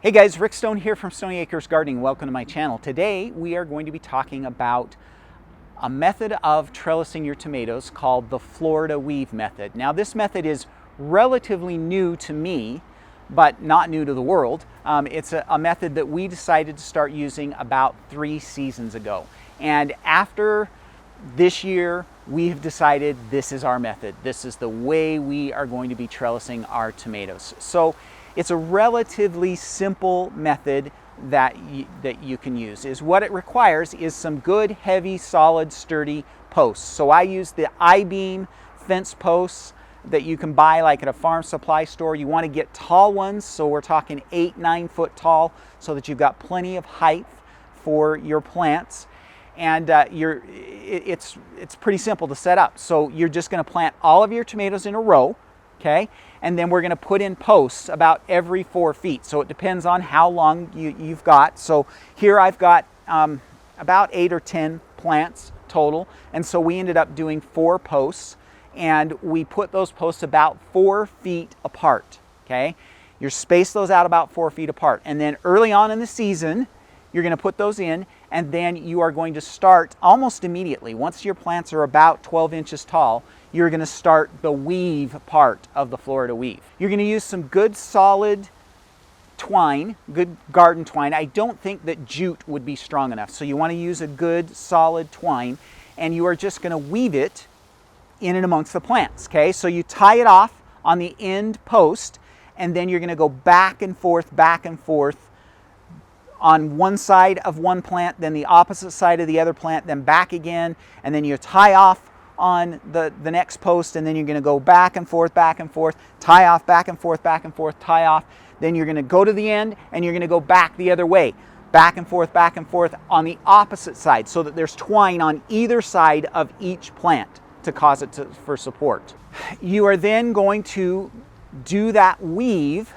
Hey guys, Rick Stone here from Stoney Acres Gardening. Welcome to my channel. Today we are going to be talking about a method of trellising your tomatoes called the Florida weave method. Now this method is relatively new to me, but not new to the world. It's a method that we decided to start using about 3 seasons ago. And after this year, we have decided this is our method. This is the way we are going to be trellising our tomatoes. So it's a relatively simple method that you can use. What it requires is some good, heavy, solid, sturdy posts. So I use the I-beam fence posts that you can buy like at a farm supply store. You want to get tall ones, so we're talking 8-9 foot tall, so that you've got plenty of height for your plants. And it's pretty simple to set up. So you're just going to plant all of your tomatoes in a row, okay? And then we're going to put in posts about every 4 feet. So it depends on how long you've got. So here I've got about 8 or 10 plants total. And so we ended up doing 4 posts. And we put those posts about 4 feet apart, okay? You space those out about 4 feet apart. And then early on in the season, you're going to put those in, and then you are going to start almost immediately. Once your plants are about 12 inches tall, you're going to start the weave part of the Florida weave. You're going to use some good solid twine, good garden twine. I don't think that jute would be strong enough, so you want to use a good solid twine, and you are just going to weave it in and amongst the plants, okay? So you tie it off on the end post, and then you're going to go back and forth on one side of one plant, then the opposite side of the other plant, then back again, and then you tie off on the next post, and then you're going to go back and forth, tie off, back and forth, tie off. Then you're going to go to the end, and you're going to go back the other way, back and forth on the opposite side, so that there's twine on either side of each plant to cause it for support. You are then going to do that weave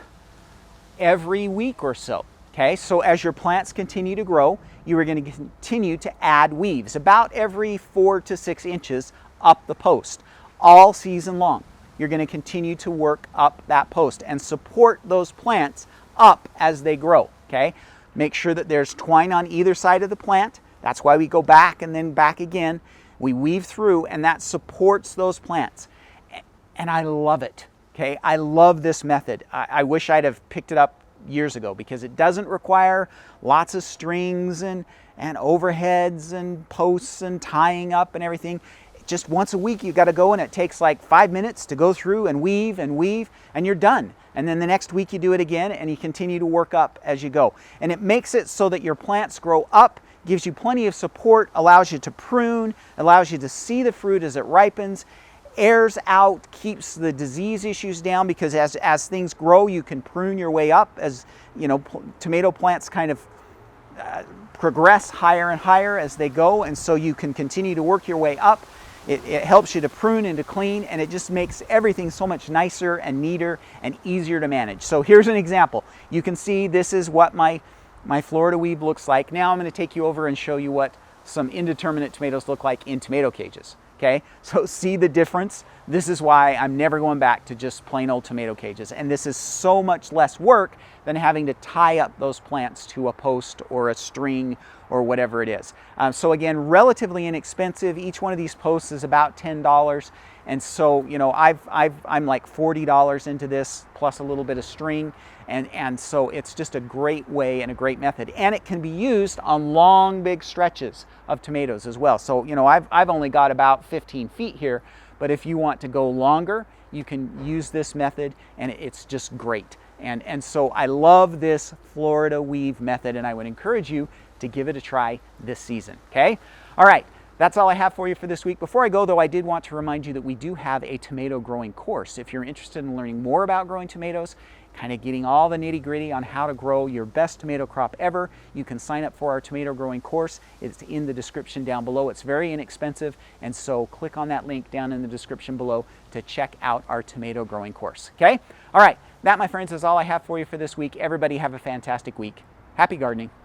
every week or so. Okay, so as your plants continue to grow, you are going to continue to add weaves about every 4 to 6 inches up the post all season long. You're going to continue to work up that post and support those plants up as they grow. Okay, make sure that there's twine on either side of the plant. That's why we go back and then back again. We weave through, and that supports those plants. And I love it. Okay, I love this method. I wish I'd have picked it up years ago, because it doesn't require lots of strings and overheads and posts and tying up and everything. Just once a week you've got to go, and it takes like 5 minutes to go through and weave, and you're done. And then the next week you do it again, and you continue to work up as you go. And it makes it so that your plants grow up, gives you plenty of support, allows you to prune, allows you to see the fruit as it ripens, airs out, keeps the disease issues down, because as things grow, you can prune your way up. As you know, tomato plants kind of progress higher and higher as they go, and so you can continue to work your way up. It helps you to prune and to clean, and it just makes everything so much nicer and neater and easier to manage. So here's an example. You can see this is what my Florida weave looks like. Now I'm going to take you over and show you what some indeterminate tomatoes look like in tomato cages. Okay, so see the difference? This is why I'm never going back to just plain old tomato cages. And this is so much less work than having to tie up those plants to a post or a string or whatever it is. So again, relatively inexpensive. Each one of these posts is about $10. And so, you know, I'm like $40 into this, plus a little bit of string. And so it's just a great way and a great method. And it can be used on long, big stretches of tomatoes as well. So, you know, I've only got about 15 feet here, but if you want to go longer, you can use this method, and it's just great. And so I love this Florida weave method, and I would encourage you to give it a try this season, okay? All right. That's all I have for you for this week. Before I go, though, I did want to remind you that we do have a tomato growing course. If you're interested in learning more about growing tomatoes, kind of getting all the nitty-gritty on how to grow your best tomato crop ever, you can sign up for our tomato growing course. It's in the description down below. It's very inexpensive, and so click on that link down in the description below to check out our tomato growing course, okay? All right, that, my friends, is all I have for you for this week. Everybody have a fantastic week. Happy gardening.